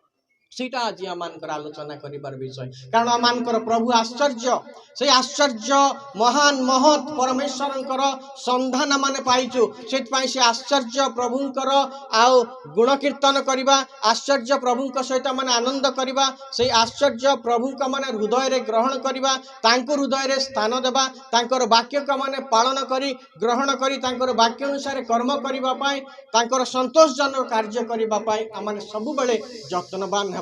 [SPEAKER 2] सीटा आज आमानकर आलोचना करिबार विषय कारण आमानकर प्रभु आश्चर्य से आश्चर्य महान महत परमेश्वरंकर संधान माने पाइछु सेत पई से आश्चर्य प्रभुंकर आउ गुण कीर्तन करिबा आश्चर्य प्रभुंक सहित माने आनंद करिबा से आश्चर्य प्रभुंक माने हृदय रे ग्रहण करिबा तांको हृदय रे स्थान देबा तांकर वाक्य का माने पालन करी ग्रहण करी तांकर वाक्य अनुसार कर्म करिबा पई तांकर संतोषजनक कार्य करिबा पई आमाने सब बेले यत्नवान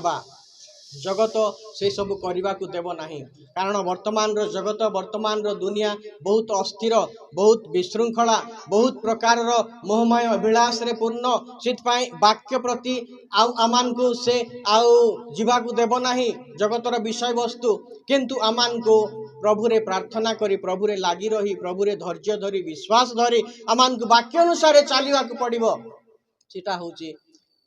[SPEAKER 2] जगत से सब करने को देव नहीं कारण वर्तमान रो जगत वर्तमान रो दुनिया बहुत अस्थिर बहुत विशृंखला बहुत प्रकार रो मोहमय अभिलाष रे पूर्ण सितपाई वाक्य प्रति आमान को से आउ जीवा को देव नहीं जगतर विषय वस्तु किंतु आमान को प्रभु रे प्रार्थना करी प्रभु रे लागी रही प्रभु रे धैर्य धरी विश्वास धरी आमान को वाक्य अनुसार चलवा को पड़िबो सीटा होची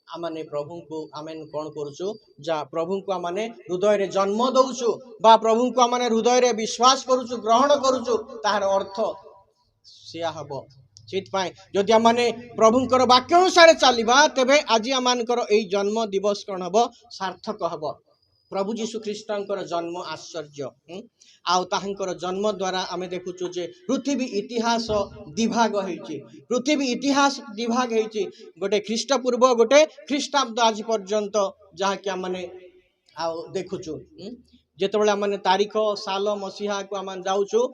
[SPEAKER 2] आमाने प्रभु को आमेन कौन करुचु जा प्रभु को आमाने हृदय रे जन्म दउचु बा प्रभु को आमाने हृदय रे विश्वास करुचु ग्रहण करुचु तार अर्थ सिया हबो चित पाए जदि आमाने प्रभुंकर वाक्य अनुसार चलिबा तेबे आज आमानकर एई जन्म दिवस कौन हबो सार्थक हबो प्रभु जीशु ख्रीष्टंकर जन्म आश्चर्य आउ ताहंकर जन्म द्वारा आमे देखुचु जे पृथ्वी इतिहास दिभाग हेछि पृथ्वी इतिहास दिभाग हेछि गोटे ख्रीष्ट पूर्व गोटे ख्रीष्टाब्द आज पर्यंत जहा कि आमाने आउ देखुचु जेतबेला आमाने तारीख साल मसीहा को आमान जाउचु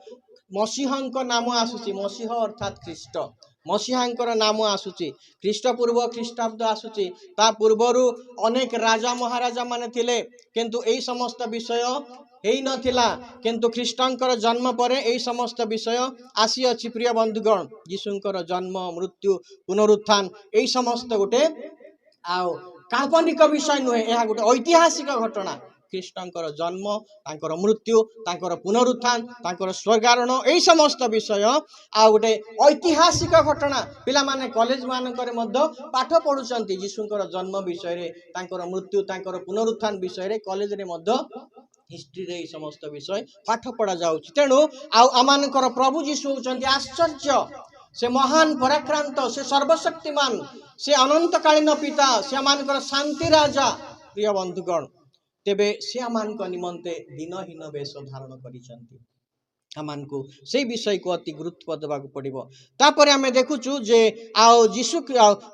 [SPEAKER 2] मसीहंक नाम आसुची मसीह अर्थात ख्रीष्ट मसीहांकर नाम आसुची ख्रीष्ट पूर्व ख्रीष्टाब्द आसुची ता पूर्वरु अनेक राजा महाराजा माने थिले किंतु एई समस्त विषय हेई नथिला किंतु ख्रीष्टंकर जन्म परे एई समस्त विषय आसी अछि प्रिय बंधुगण यीशुंकर जन्म मृत्यु पुनरुत्थान एई समस्त गोटे आउ काल्पनिक विषय नुहे एहा गोटे ऐतिहासिक घटना ख्रीष्टंकर जन्म तांकर मृत्यु तांकर पुनरुत्थान तांकर स्वर्गारोहण एई समस्त विषय आ गोटे ऐतिहासिक घटना पिला माने कॉलेज मानकर मध्य पाठ पढुचंती यीशुंकर जन्म विषय रे तांकर मृत्यु तांकर पुनरुत्थान विषय रे कॉलेज रे मध्य हिस्ट्री रे समस्त विषय पाठ पढ़ा जाउछि तेणु आमानकर प्रभु यीशु होचंती आश्चर्य से महान पराक्रांत से सर्वशक्तिमान से अनंतकालीन पिता से आमानकर शांति राजा प्रिय बंधुगण तेबे से आमानक निमंते दिनहीन वेश धारण करिसंती ଆମମାନଙ୍କୁ ସେଇ ବିଷୟକୁ ଅତି ଗୁରୁତ୍ୱ ଦେବାକୁ ପଡ଼ିବ। ତାପରେ ଆମେ ଦେଖୁଛୁ ଯେ ଆଉ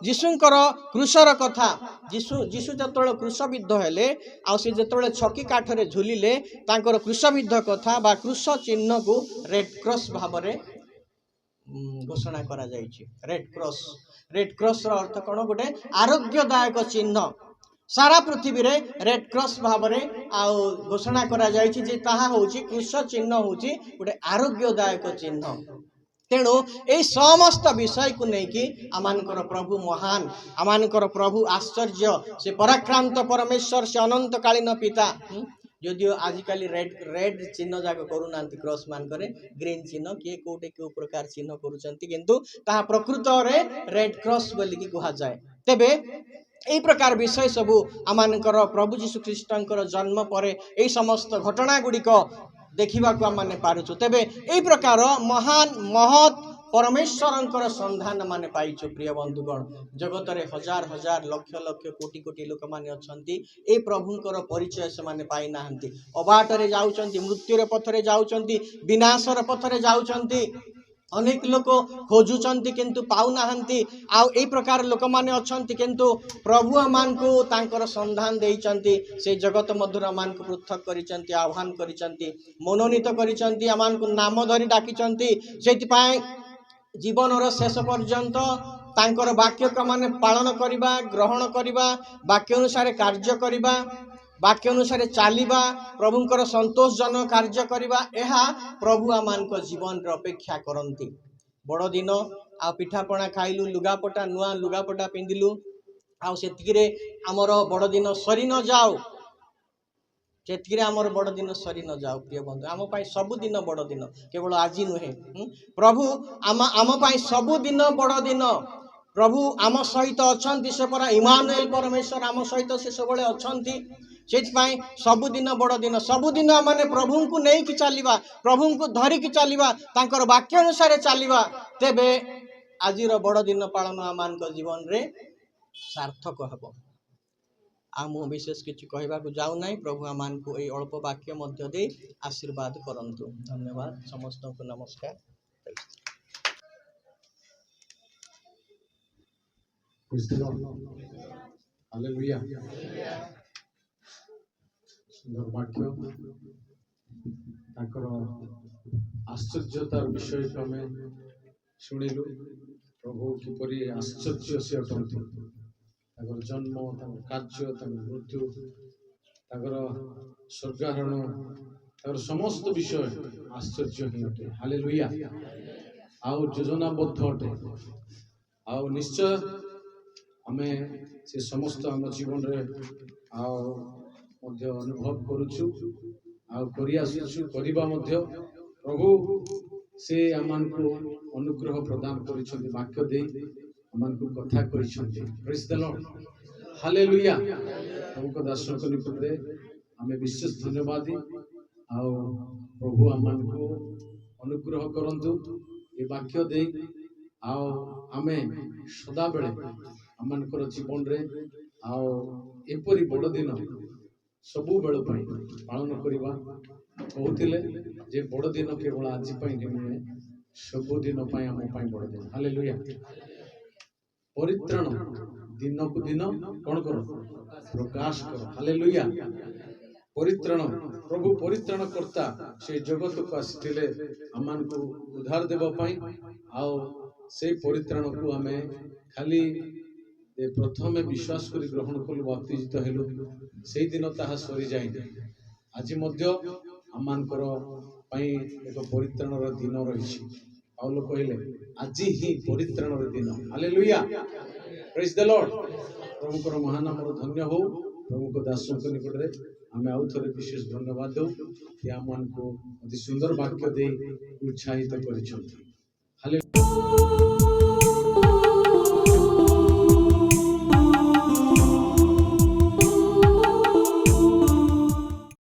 [SPEAKER 2] ଯୀଶୁଙ୍କର କ୍ରୁଶର କଥା, ଯୀଶୁ ଯେତେବେଳେ କ୍ରୁଶବିଦ୍ଧ ହେଲେ ଆଉ ସେ ଯେତେବେଳେ ଛକି କାଠରେ ଝୁଲିଲେ ତାଙ୍କର କ୍ରୁଶବିଦ୍ଧ କଥା ବା କ୍ରୁଶ ଚିହ୍ନକୁ ରେଡ୍ କ୍ରସ୍ ଭାବରେ ଘୋଷଣା କରାଯାଇଛି। ରେଡ୍ କ୍ରସ୍ର ଅର୍ଥ କ'ଣ? ଗୋଟେ ଆରୋଗ୍ୟଦାୟକ ଚିହ୍ନ। ସାରା ପୃଥିବୀରେ ରେଡ୍ କ୍ରସ୍ ଭାବରେ ଆଉ ଘୋଷଣା କରାଯାଇଛି ଯେ ତାହା ହେଉଛି କ୍ରୁଶ ଚିହ୍ନ ହେଉଛି ଗୋଟେ ଆରୋଗ୍ୟଦାୟକ ଚିହ୍ନ। ତେଣୁ ଏହି ସମସ୍ତ ବିଷୟକୁ ନେଇକି ଆମମାନଙ୍କର ପ୍ରଭୁ ମହାନ, ଆମମାନଙ୍କର ପ୍ରଭୁ ଆଶ୍ଚର୍ଯ୍ୟ, ସେ ପରାକ୍ରାନ୍ତ ପରମେଶ୍ୱର, ସେ ଅନନ୍ତକାଳୀନ ପିତା। ଯଦିଓ ଆଜିକାଲି ରେଡ୍ ଚିହ୍ନ ଯାକ କରୁନାହାନ୍ତି, କ୍ରସ୍ ମାନଙ୍କରେ ଗ୍ରୀନ୍ ଚିହ୍ନ, କିଏ କୋଉଠି କେଉଁ ପ୍ରକାର ଚିହ୍ନ କରୁଛନ୍ତି, କିନ୍ତୁ ତାହା ପ୍ରକୃତରେ ରେଡ୍ କ୍ରସ୍ ବୋଲିକି କୁହାଯାଏ। ତେବେ এই ପ୍ରକାର ବିଷୟ ସବୁ ଆମମାନଙ୍କର ପ୍ରଭୁ ଯୀଶୁ ଖ୍ରୀଷ୍ଟଙ୍କର ଜନ୍ମ ପରେ ଏହି ସମସ୍ତ ଘଟଣା ଗୁଡ଼ିକ ଦେଖିବାକୁ ଆମମାନେ ପାରୁଛୁ। ତେବେ ଏହି ପ୍ରକାର ମହତ୍ ପରମେଶ୍ୱରଙ୍କର ସନ୍ଧାନ ମାନେ ପାଇଛୁ। ପ୍ରିୟ ବନ୍ଧୁଗଣ, ଜଗତରେ ହଜାର ହଜାର ଲକ୍ଷ ଲକ୍ଷ କୋଟି କୋଟି ଲୋକମାନେ ଅଛନ୍ତି, ଏହି ପ୍ରଭୁଙ୍କର ପରିଚୟ ସେମାନେ ପାଇନାହାନ୍ତି। ଅବାଟରେ ଯାଉଛନ୍ତି, ମୃତ୍ୟୁର ପଥରେ ଯାଉଛନ୍ତି, ବିନାଶର ପଥରେ ଯାଉଛନ୍ତି। ଅନେକ ଲୋକ ଖୋଜୁଛନ୍ତି କିନ୍ତୁ ପାଉନାହାନ୍ତି। ଆଉ ଏହି ପ୍ରକାର ଲୋକମାନେ ଅଛନ୍ତି, କିନ୍ତୁ ପ୍ରଭୁ ଆମମାନଙ୍କୁ ତାଙ୍କର ସନ୍ଧାନ ଦେଇଛନ୍ତି। ସେଇ ଜଗତ ମଧ୍ୟରୁ ଆମମାନଙ୍କୁ ପୃଥକ କରିଛନ୍ତି, ଆହ୍ୱାନ କରିଛନ୍ତି, ମନୋନୀତ କରିଛନ୍ତି, ଆମମାନଙ୍କୁ ନାମ ଧରି ଡାକିଛନ୍ତି। ସେଥିପାଇଁ ଜୀବନର ଶେଷ ପର୍ଯ୍ୟନ୍ତ ତାଙ୍କର ବାକ୍ୟକୁ ଆମମାନେ ପାଳନ କରିବା, ଗ୍ରହଣ କରିବା, ବାକ୍ୟ ଅନୁସାରେ କାର୍ଯ୍ୟ କରିବା, ବାକ୍ୟ ଅନୁସାରେ ଚାଲିବା, ପ୍ରଭୁଙ୍କର ସନ୍ତୋଷଜନକ କାର୍ଯ୍ୟ କରିବା, ଏହା ପ୍ରଭୁ ଆମମାନଙ୍କ ଜୀବନରେ ଅପେକ୍ଷା କରନ୍ତି। ବଡ଼ଦିନ ଆଉ ପିଠାପଣା ଖାଇଲୁ, ଲୁଗାପଟା ନୂଆ ଲୁଗାପଟା ପିନ୍ଧିଲୁ, ଆଉ ସେତିକିରେ ଆମର ବଡ଼ଦିନ ସରି ନ ଯାଉ, ସେତିକିରେ ଆମର ବଡ଼ଦିନ ସରି ନ ଯାଉ। ପ୍ରିୟ ବନ୍ଧୁ, ଆମ ପାଇଁ ସବୁଦିନ ବଡ଼ଦିନ, କେବଳ ଆଜି ନୁହେଁ। ପ୍ରଭୁ ଆମ ପାଇଁ ସବୁଦିନ ବଡ଼ଦିନ। ପ୍ରଭୁ ଆମ ସହିତ ଅଛନ୍ତି, ସେ ପରା ଇମାନୁଏଲ ପରମେଶ୍ୱର ଆମ ସହିତ ସେ ସବୁବେଳେ ଅଛନ୍ତି। ସେଥିପାଇଁ ସବୁଦିନ ବଡ଼ଦିନ। ସବୁଦିନ ଆମମାନେ ପ୍ରଭୁଙ୍କୁ ନେଇକି ଚାଲିବା, ପ୍ରଭୁଙ୍କୁ ଧରିକି ଚାଲିବା, ତାଙ୍କର ବାକ୍ୟ ଅନୁସାରେ ଚାଲିବା, ତେବେ ଆଜିର ବଡ଼ଦିନ ପାଳନ ଆମମାନଙ୍କ ଜୀବନରେ ସାର୍ଥକ ହେବ। ଆଉ ମୁଁ ବିଶେଷ କିଛି କହିବାକୁ ଯାଉନାହିଁ। ପ୍ରଭୁ ଆମମାନଙ୍କୁ ଏଇ ଅଳ୍ପ ବାକ୍ୟ ମଧ୍ୟ ଦେଇ ଆଶୀର୍ବାଦ କରନ୍ତୁ। ଧନ୍ୟବାଦ। ସମସ୍ତଙ୍କୁ ନମସ୍କାର।
[SPEAKER 1] ହାଲେଲୁୟା। ସୁନ୍ଦର ବାକ୍ୟ, ତାଙ୍କର ଆଶ୍ଚର୍ଯ୍ୟତାର ବିଷୟକୁ ଆମେ ଶୁଣିଲୁ। ପ୍ରଭୁ କିପରି ଆଶ୍ଚର୍ଯ୍ୟ ସେ ଅଟନ୍ତି, ତାଙ୍କର ଜନ୍ମ, ତାଙ୍କର କାର୍ଯ୍ୟ, ତାଙ୍କର ମୃତ୍ୟୁ, ତାଙ୍କର ସ୍ୱର୍ଗାରୋହଣ, ତାଙ୍କର ସମସ୍ତ ବିଷୟ ଆଶ୍ଚର୍ଯ୍ୟ ହିଁ ଅଟେ। ହାଲେଲୁୟା। ଆଉ ଯୋଜନାବଦ୍ଧ ଅଟେ। ଆଉ ନିଶ୍ଚୟ ଆମେ ସେ ସମସ୍ତ ଆମ ଜୀବନରେ ଆଉ ମଧ୍ୟ ଅନୁଭବ କରୁଛୁ, ଆଉ କରିଆସୁଛୁ, କରିବା ମଧ୍ୟ। ପ୍ରଭୁ ସେ ଆମମାନଙ୍କୁ ଅନୁଗ୍ରହ ପ୍ରଦାନ କରିଛନ୍ତି, ବାକ୍ୟ ଦେଇ ଆମମାନଙ୍କୁ କଥା କହିଛନ୍ତି। ପ୍ରେଜ୍ ଦ ଲର୍ଡ। ହାଲେଲୁୟା। ପ୍ରଭୁଙ୍କ ଦାସଙ୍କ ନିକଟରେ ଆମେ ବିଶେଷ ଧନ୍ୟବାଦୀ। ଆଉ ପ୍ରଭୁ ଆମମାନଙ୍କୁ ଅନୁଗ୍ରହ କରନ୍ତୁ ଏ ବାକ୍ୟ ଦେଇ। ଆଉ ଆମେ ସଦାବେଳେ ଆମମାନଙ୍କର ଜୀବନରେ ଆଉ ଏପରି ବଡ଼ ଦିନ ସବୁବେଳ ପାଇଁ ପାଳନ କରିବା। କହୁଥିଲେ ଯେ ବଡ଼ ଦିନ କେବଳ ଆଜି ପାଇଁ ନୁହେଁ, ସବୁଦିନ ପାଇଁ ଆମ ପାଇଁ ବଡ଼ ଦିନ। ହାଲେଲୁୟା। ପରିତ୍ରାଣ ଦିନକୁ ଦିନ କ'ଣ କର? ପ୍ରକାଶ କର। ହାଲେଲୁୟା। ପରିତ୍ରାଣ, ପ୍ରଭୁ ପରିତ୍ରାଣ କର୍ତ୍ତା ସେ ଜଗତକୁ ଆସିଥିଲେ ଆମମାନଙ୍କୁ ଉଦ୍ଧାର ଦେବା ପାଇଁ। ଆଉ ସେଇ ପରିତ୍ରାଣକୁ ଆମେ ଖାଲି ପ୍ରଥମେ ବିଶ୍ୱାସ କରି ଗ୍ରହଣ କଲୁ, ବାପ୍ତିଜିତ ହେଲୁ, ସେଇଦିନ ତାହା ସରିଯାଇନି। ଆଜି ମଧ୍ୟ ଆମମାନଙ୍କର ପାଇଁ ଏକ ପରିତ୍ରାଣର ଦିନ ରହିଛି। ପାଉଲ କହିଲେ ଆଜି ହିଁ ପରିତ୍ରାଣର ଦିନ। ହାଲେଲୁୟା। ପ୍ରେଜ୍ ଦ ଲର୍ଡ। ପ୍ରଭୁଙ୍କର ମହାନାମର ଧନ୍ୟ ହଉ। ପ୍ରଭୁଙ୍କ ଦାସଙ୍କ ନିକଟରେ ଆମେ ଆଉ ଥରେ ବିଶେଷ ଧନ୍ୟବାଦ ଦେଉ, ଯେ ଆମମାନଙ୍କୁ ଅତି ସୁନ୍ଦର ବାକ୍ୟ ଦେଇ ଉତ୍ସାହିତ କରିଛନ୍ତି। ହାଲେଲୁୟା।